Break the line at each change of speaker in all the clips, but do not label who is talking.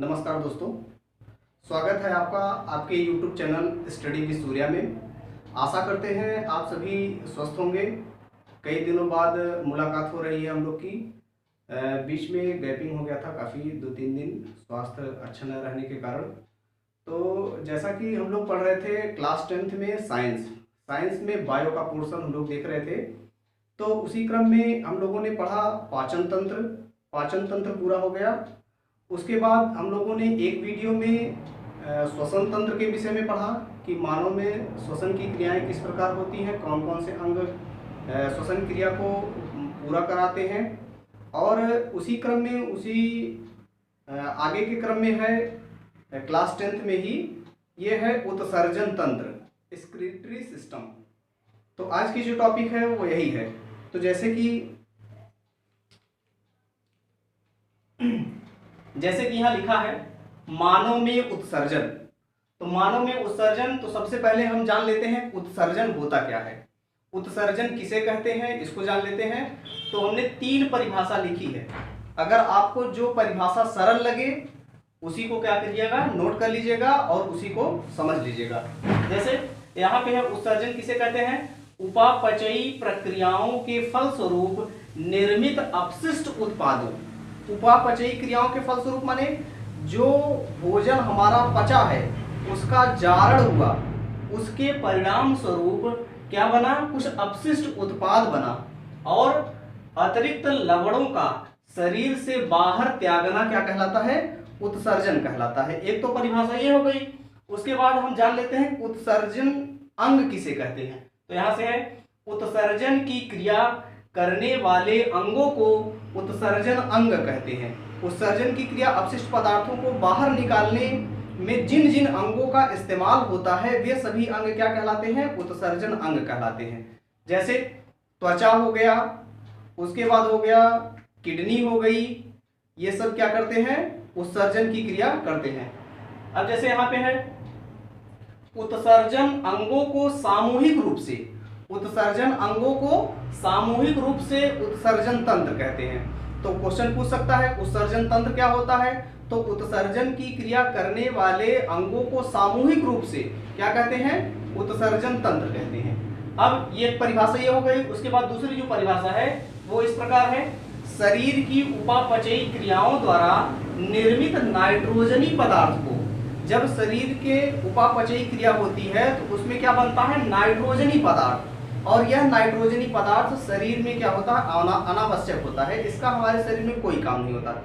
नमस्कार दोस्तों, स्वागत है आपका आपके YouTube channel study with Surya में। आशा करते हैं आप सभी स्वस्थ होंगे। कई दिनों बाद मुलाकात हो रही है हम लोग की। बीच में गैपिंग हो गया था काफ़ी 2-3 दिन स्वास्थ्य अच्छा न रहने के कारण। तो जैसा कि हम लोग पढ़ रहे थे क्लास 10th में साइंस में बायो का पोर्शन हम लोग देख रहे थे। तो उसी क्रम में हम लोगों ने पढ़ा पाचन तंत्र पूरा हो गया। उसके बाद हम लोगों ने एक वीडियो में श्वसन तंत्र के विषय में पढ़ा कि मानव में श्वसन की क्रियाएं किस प्रकार होती हैं, कौन कौन से अंग श्वसन क्रिया को पूरा कराते हैं। और उसी क्रम में आगे के क्रम में है क्लास 10th में ही ये है उत्सर्जन तंत्र, एक्सक्रीटरी सिस्टम। तो आज की जो टॉपिक है वो यही है। तो जैसे कि यहाँ लिखा है मानव में उत्सर्जन। तो मानव में उत्सर्जन, तो सबसे पहले हम जान लेते हैं उत्सर्जन होता क्या है, उत्सर्जन किसे कहते हैं, इसको जान लेते हैं। तो हमने 3 परिभाषा लिखी है। अगर आपको जो परिभाषा सरल लगे उसी को क्या करिएगा, नोट कर लीजिएगा और उसी को समझ लीजिएगा। जैसे यहाँ पे है उत्सर्जन किसे कहते हैं, उपापचयी प्रक्रियाओं के फलस्वरूप निर्मित अपशिष्ट उत्पादों। उपापचयी क्रियाओं के फलस्वरूप माने जो भोजन हमारा पचा है उसका जारण हुआ, उसके परिणाम स्वरूप क्या बना, कुछ अपशिष्ट उत्पाद बना और अतिरिक्त लवणों का शरीर से बाहर त्यागना क्या कहलाता है, उत्सर्जन कहलाता है। एक तो परिभाषा ये हो गई। उसके बाद हम जान लेते हैं उत्सर्जन अंग किसे कहते हैं। तो यहां से है उत्सर्जन की क्रिया करने वाले अंगों को उत्सर्जन अंग कहते हैं। उत्सर्जन की क्रिया अपशिष्ट पदार्थों को बाहर निकालने में जिन जिन अंगों का इस्तेमाल होता है वे सभी अंग क्या कहलाते हैं, उत्सर्जन अंग कहलाते हैं। जैसे त्वचा हो गया, उसके बाद हो गया किडनी हो गई, ये सब क्या करते हैं, उत्सर्जन की क्रिया करते हैं। अब जैसे यहाँ पे है उत्सर्जन अंगों को सामूहिक रूप से, उत्सर्जन अंगों को सामूहिक रूप से उत्सर्जन तंत्र कहते हैं। तो क्वेश्चन पूछ सकता है उत्सर्जन तंत्र क्या होता है। तो उत्सर्जन की क्रिया करने वाले अंगों को सामूहिक रूप से क्या कहते हैं, उत्सर्जन तंत्र कहते हैं। अब ये परिभाषा ये हो गई। उसके बाद दूसरी जो परिभाषा है वो इस प्रकार है, शरीर की उपापचयी क्रियाओं द्वारा निर्मित नाइट्रोजनी पदार्थ को, जब शरीर के उपापचयी क्रिया होती है तो उसमें क्या बनता है, नाइट्रोजनी पदार्थ। और यह नाइट्रोजनी पदार्थ शरीर में क्या होता है, अनावश्यक होता है, इसका हमारे शरीर में कोई काम नहीं होता।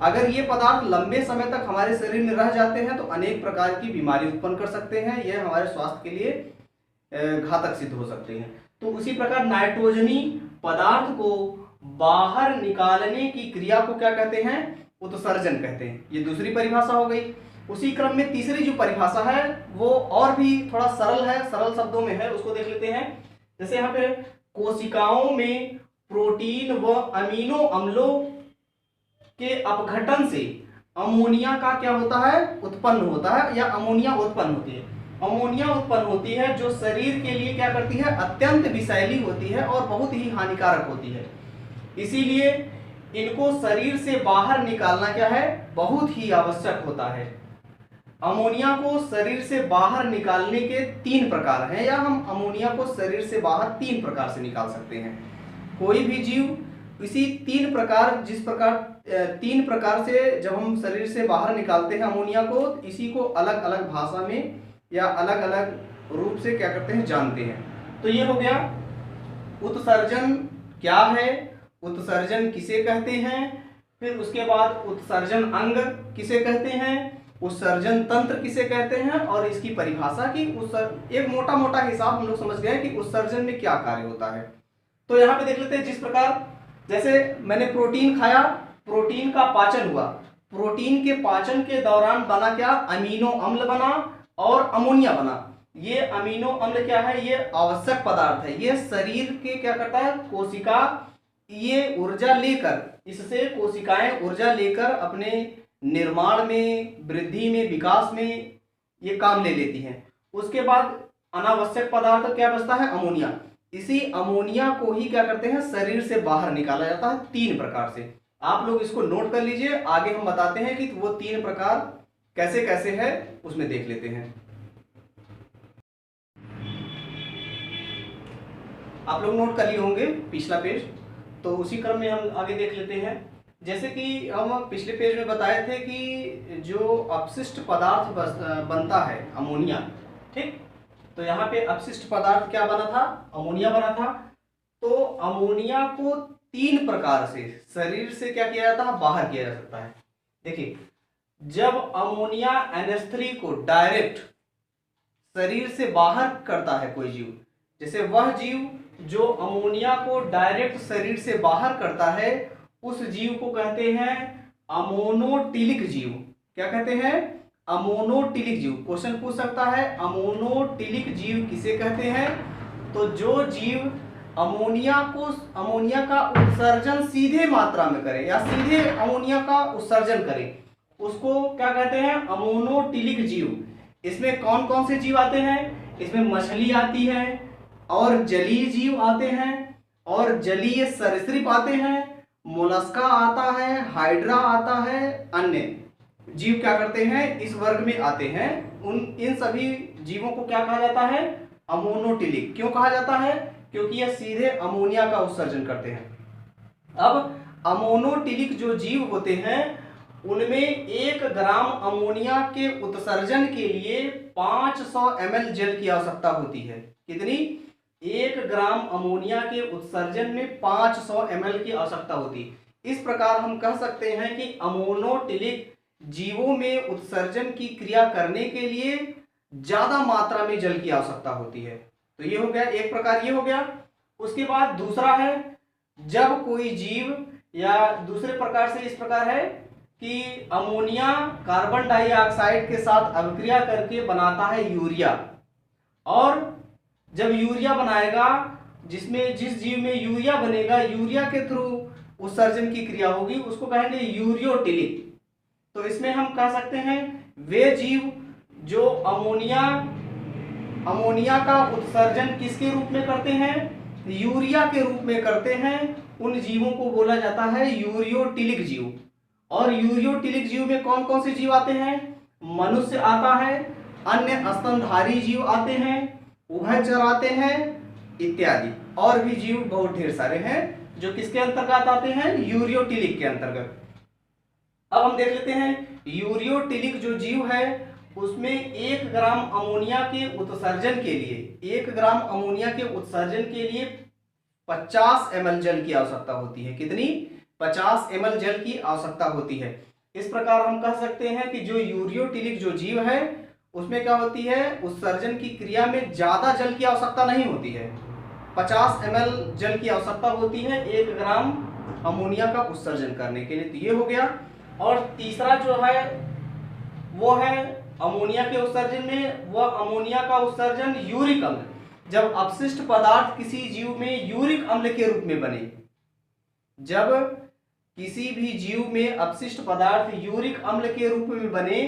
अगर ये पदार्थ लंबे समय तक हमारे शरीर में रह जाते हैं तो अनेक प्रकार की बीमारी उत्पन्न कर सकते हैं, यह हमारे स्वास्थ्य के लिए घातक सिद्ध हो सकते हैं। तो उसी प्रकार नाइट्रोजनी पदार्थ को बाहर निकालने की क्रिया को क्या कहते हैं, उत्सर्जन कहते हैं। ये दूसरी परिभाषा हो गई। उसी क्रम में तीसरी जो परिभाषा है वो और भी थोड़ा सरल है, सरल शब्दों में है, उसको देख लेते हैं। जैसे यहाँ पे कोशिकाओं में प्रोटीन व अमीनो अम्लों के अपघटन से अमोनिया का क्या होता है, उत्पन्न होता है, या अमोनिया उत्पन्न होती है। अमोनिया उत्पन्न होती है जो शरीर के लिए क्या करती है, अत्यंत विषैली होती है और बहुत ही हानिकारक होती है। इसीलिए इनको शरीर से बाहर निकालना क्या है, बहुत ही आवश्यक होता है। अमोनिया को शरीर से बाहर निकालने के 3 प्रकार हैं, या हम अमोनिया को शरीर से बाहर 3 प्रकार से निकाल सकते हैं। कोई भी जीव इसी 3 प्रकार से जब हम शरीर से बाहर निकालते हैं अमोनिया को, इसी को अलग अलग भाषा में या अलग अलग रूप से क्या करते हैं, जानते हैं। तो ये हो गया उत्सर्जन क्या है, उत्सर्जन किसे कहते हैं, फिर उसके बाद उत्सर्जन अंग किसे कहते हैं, उत्सर्जन तंत्र किसे कहते हैं, और इसकी परिभाषा की एक मोटा मोटा हिसाब हम लोग समझ गए कि उत्सर्जन में क्या कार्य होता है। तो यहाँ पे देख लेते हैं, जिस प्रकार जैसे मैंने प्रोटीन खाया, प्रोटीन का पाचन हुआ, प्रोटीन के पाचन के दौरान बना क्या, अमीनो अम्ल बना और अमोनिया बना। ये अमीनो अम्ल क्या है, ये आवश्यक पदार्थ है। ये शरीर के क्या करता है, कोशिका ये ऊर्जा लेकर, इससे कोशिकाएं ऊर्जा लेकर अपने निर्माण में, वृद्धि में, विकास में ये काम ले लेती हैं। उसके बाद अनावश्यक पदार्थ क्या बचता है, अमोनिया। इसी अमोनिया को ही क्या करते हैं, शरीर से बाहर निकाला जाता है 3 प्रकार से। आप लोग इसको नोट कर लीजिए, आगे हम बताते हैं कि वो 3 प्रकार कैसे कैसे है, उसमें देख लेते हैं। आप लोग नोट कर लिए होंगे पिछला पेज, तो उसी क्रम में हम आगे देख लेते हैं। जैसे कि हम पिछले पेज में बताए थे कि जो अपशिष्ट पदार्थ बनता है अमोनिया, ठीक, तो यहाँ पे अपशिष्ट पदार्थ क्या बना था, अमोनिया बना था। तो अमोनिया को 3 प्रकार से शरीर से क्या किया जाता है, बाहर किया जा सकता है। देखिए, जब अमोनिया NH3 को डायरेक्ट शरीर से बाहर करता है कोई जीव, जैसे वह जीव जो अमोनिया को डायरेक्ट शरीर से बाहर करता है, उस जीव को कहते हैं अमोनोटिलिक जीव। क्या कहते हैं, अमोनोटिलिक जीव। क्वेश्चन पूछ सकता है अमोनोटिलिक जीव किसे कहते हैं, तो जो जीव अमोनिया का उत्सर्जन सीधे मात्रा में करे या सीधे अमोनिया का उत्सर्जन करे, उसको क्या कहते हैं, अमोनोटिलिक जीव। इसमें कौन कौन से जीव आते हैं, इसमें मछली आती है, और जलीय जीव आते हैं, और जलीय सरीसृप आते हैं, मोलस्का आता है, हाइड्रा आता है, अन्य जीव क्या करते हैं, इस वर्ग में आते हैं। इन सभी जीवों को क्या कहा जाता है, अमोनोटिलिक। क्यों कहा जाता है, क्योंकि यह सीधे अमोनिया का उत्सर्जन करते हैं। अब अमोनोटिलिक जो जीव होते हैं, उनमें 1 ग्राम अमोनिया के उत्सर्जन के लिए 500 ml जल की आवश्यकता होती है। कितनी, 1 ग्राम अमोनिया के उत्सर्जन में 500 ml की आवश्यकता होती है। इस प्रकार हम कह सकते हैं कि अमोनोटिलिक जीवों में उत्सर्जन की क्रिया करने के लिए ज्यादा मात्रा में जल की आवश्यकता होती है। तो ये हो गया एक प्रकार, ये हो गया। उसके बाद दूसरा है, जब कोई जीव, या दूसरे प्रकार से इस प्रकार है कि अमोनिया कार्बन डाइऑक्साइड के साथ अभिक्रिया करके बनाता है यूरिया, और जब यूरिया बनाएगा, जिस जीव में यूरिया बनेगा, यूरिया के थ्रू उत्सर्जन की क्रिया होगी, उसको कहेंगे यूरियोटिलिक। तो इसमें हम कह सकते हैं वे जीव जो अमोनिया का उत्सर्जन किसके रूप में करते हैं, यूरिया के रूप में करते हैं, उन जीवों को बोला जाता है यूरियोटिलिक जीव। और यूरियोटिलिक जीव में कौन कौन से जीव आते हैं, मनुष्य आता है, अन्य स्तनधारी जीव आते हैं, उभयचर आते हैं, इत्यादि और भी जीव बहुत ढेर सारे हैं जो किसके अंतर्गत आते हैं, यूरियोटिलिक के अंतर्गत। अब हम देख लेते हैं यूरियोटिलिक जो जीव है, उसमें 1 ग्राम अमोनिया के उत्सर्जन के लिए 1 ग्राम अमोनिया के उत्सर्जन के लिए 50 ml जल की आवश्यकता होती है। कितनी, 50 ml जल की आवश्यकता होती है। इस प्रकार हम कह सकते हैं कि जो यूरियोटिलिक जो जीव है, उसमें क्या होती है, उत्सर्जन की क्रिया में ज्यादा जल की आवश्यकता नहीं होती है, 50 ml जल की आवश्यकता होती है 1 ग्राम अमोनिया का उत्सर्जन करने के लिए। तो ये हो गया। और तीसरा जो है वो है अमोनिया के उत्सर्जन में, वह अमोनिया का उत्सर्जन यूरिक अम्ल। जब अपशिष्ट पदार्थ किसी जीव में यूरिक अम्ल के रूप में बने, जब किसी भी जीव में अपशिष्ट पदार्थ यूरिक अम्ल के रूप में बने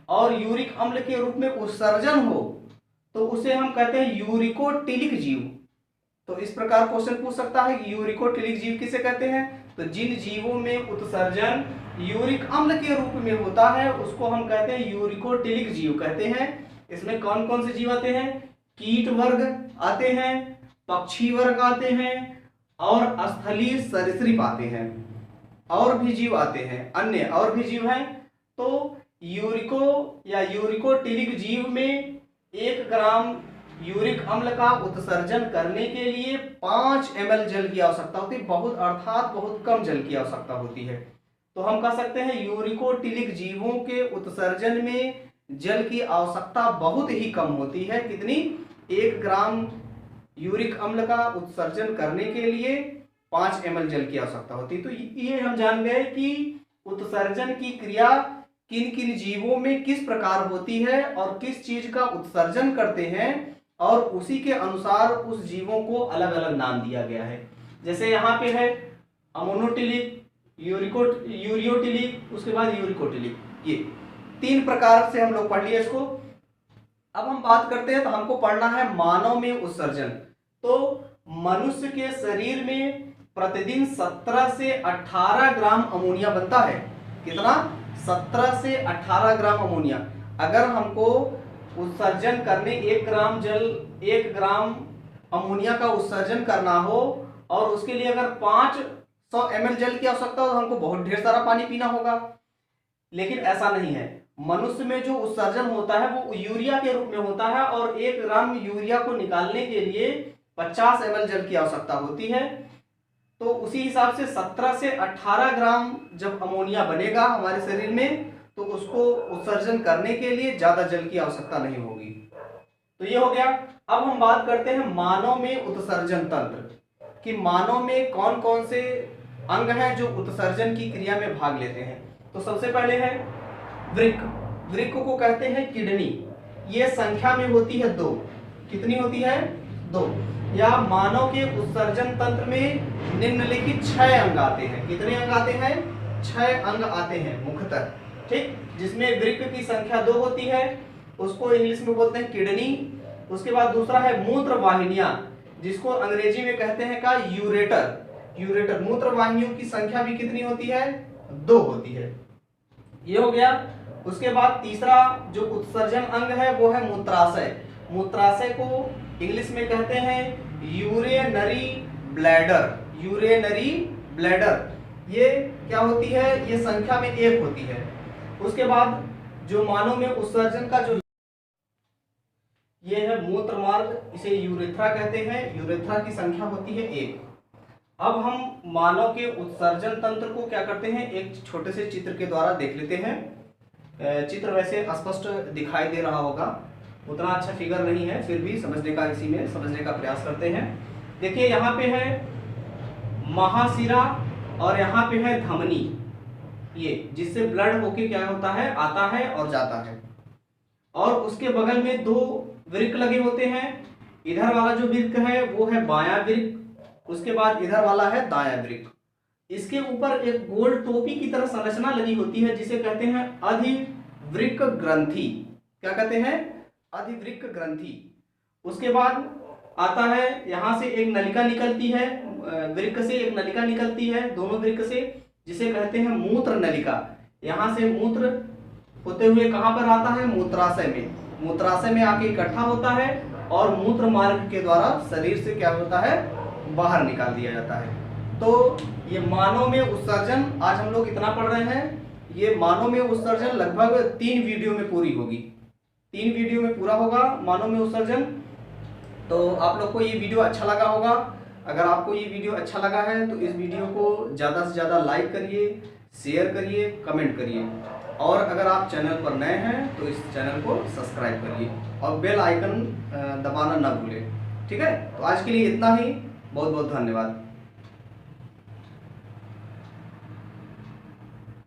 और यूरिक अम्ल के रूप में उत्सर्जन हो, तो उसे हम कहते हैं यूरिकोटिलिक जीव। तो इस प्रकार क्वेश्चन पूछ सकता है कि यूरिकोटिलिक जीव किसे कहते हैं, तो जिन जीवों में उत्सर्जन यूरिक अम्ल के रूप में होता है उसको हम कहते हैं यूरिकोटिलिक जीव कहते हैं। इसमें कौन कौन से जीव आते हैं, कीट वर्ग आते हैं, पक्षी वर्ग आते हैं, और स्थलीय सरीसृप आते हैं, और भी जीव आते हैं, अन्य और भी जीव हैं। तो यूरिकोटिलिक जीव में 1 ग्राम यूरिक अम्ल का उत्सर्जन करने के लिए 5 ml जल की आवश्यकता होती है, अर्थात बहुत कम जल की आवश्यकता होती है। तो हम कह सकते हैं यूरिकोटिलिक जीवों के उत्सर्जन में जल की आवश्यकता बहुत ही कम होती है। कितनी, 1 ग्राम यूरिक अम्ल का उत्सर्जन करने के लिए 5 ml जल की आवश्यकता होती है। तो ये हम जान गए कि उत्सर्जन की क्रिया किन किन जीवों में किस प्रकार होती है और किस चीज का उत्सर्जन करते हैं, और उसी के अनुसार उस जीवों को अलग अलग नाम दिया गया है। जैसे यहाँ पे है अमोनोटिलिक, यूरियोटिलिक, उसके बाद यूरिकोटिलिक, ये 3 प्रकार से हम लोग पढ़ लिए इसको। अब हम बात करते हैं, तो हमको पढ़ना है मानव में उत्सर्जन। तो मनुष्य के शरीर में प्रतिदिन 17 से 18 ग्राम अमोनिया बनता है। कितना? 17 से 18 ग्राम अमोनिया। अगर हमको उत्सर्जन करने 1 ग्राम अमोनिया का उत्सर्जन करना हो और उसके लिए अगर 500 ml जल की आवश्यकता हो तो हमको बहुत ढेर सारा पानी पीना होगा। लेकिन ऐसा नहीं है, मनुष्य में जो उत्सर्जन होता है वो यूरिया के रूप में होता है और 1 ग्राम यूरिया को निकालने के लिए 50 ml जल की आवश्यकता होती है। तो उसी हिसाब से 17 से 18 ग्राम जब अमोनिया बनेगा हमारे शरीर में तो उसको उत्सर्जन करने के लिए ज्यादा जल की आवश्यकता नहीं होगी। तो ये हो गया। अब हम बात करते हैं मानव में उत्सर्जन तंत्र कि मानव में कौन कौन से अंग हैं जो उत्सर्जन की क्रिया में भाग लेते हैं। तो सबसे पहले है वृक्क। वृक्क को कहते हैं किडनी। ये संख्या में होती है 2। कितनी होती है? 2। या मानव के उत्सर्जन तंत्र में निम्नलिखित 6 अंग आते हैं। कितने अंग आते हैं? 6 अंग आते हैं मुख्यतः, ठीक। जिसमें वृक्क की संख्या 2 होती है, उसको इंग्लिश में बोलते हैं किडनी। उसके बाद दूसरा है मूत्र वाहिनियां, जिसको अंग्रेजी में कहते हैं का यूरेटर। यूरेटर मूत्र वाहिनियों की संख्या भी कितनी होती है? 2 होती है। ये हो गया। उसके बाद तीसरा जो उत्सर्जन अंग है वो है मूत्राशय। मूत्राशय को इंग्लिश में कहते हैं यूरिनरी ब्लैडर। यूरिनरी ब्लैडर ये क्या होती है? ये संख्या में 1 होती है। उसके बाद जो मानव में उत्सर्जन का जो ये है मूत्र मार्ग, इसे यूरेथ्रा कहते हैं। यूरेथ्रा की संख्या होती है 1। अब हम मानव के उत्सर्जन तंत्र को क्या करते हैं, एक छोटे से चित्र के द्वारा देख लेते हैं। चित्र वैसे स्पष्ट दिखाई दे रहा होगा, उतना अच्छा फिगर नहीं है, फिर भी समझने का प्रयास करते हैं। देखिए यहाँ पे है महाशिरा और यहाँ पे है धमनी, ये जिससे ब्लड होके क्या होता है, आता है और जाता है। और उसके बगल में 2 वृक्क लगे होते हैं। इधर वाला जो वृक्क है वो है बायां वृक्क, उसके बाद इधर वाला है दायां वृक्क। इसके ऊपर एक गोल टोपी की तरह संरचना लगी होती है जिसे कहते हैं अधिवृक्क ग्रंथि। क्या कहते हैं? अधिवृक्क ग्रंथि। उसके बाद आता है यहाँ से एक नलिका निकलती है, वृक्क से एक नलिका निकलती है दोनों वृक्क से, जिसे कहते हैं मूत्र नलिका। यहाँ से मूत्र होते हुए कहाँ पर आता है? मूत्राशय में। मूत्राशय में आके इकट्ठा होता है और मूत्र मार्ग के द्वारा शरीर से क्या होता है, बाहर निकाल दिया जाता है। तो ये मानव में उत्सर्जन आज हम लोग इतना पढ़ रहे हैं। ये मानव में उत्सर्जन लगभग 3 वीडियो में पूरी होगी, 3 वीडियो में पूरा होगा मानव में उत्सर्जन। तो आप लोग को ये वीडियो अच्छा लगा होगा। अगर आपको ये वीडियो अच्छा लगा है तो इस वीडियो को ज़्यादा से ज़्यादा लाइक करिए, शेयर करिए, कमेंट करिए। और अगर आप चैनल पर नए हैं तो इस चैनल को सब्सक्राइब करिए और बेल आइकन दबाना ना भूलें, ठीक है। तो आज के लिए इतना ही, बहुत बहुत धन्यवाद।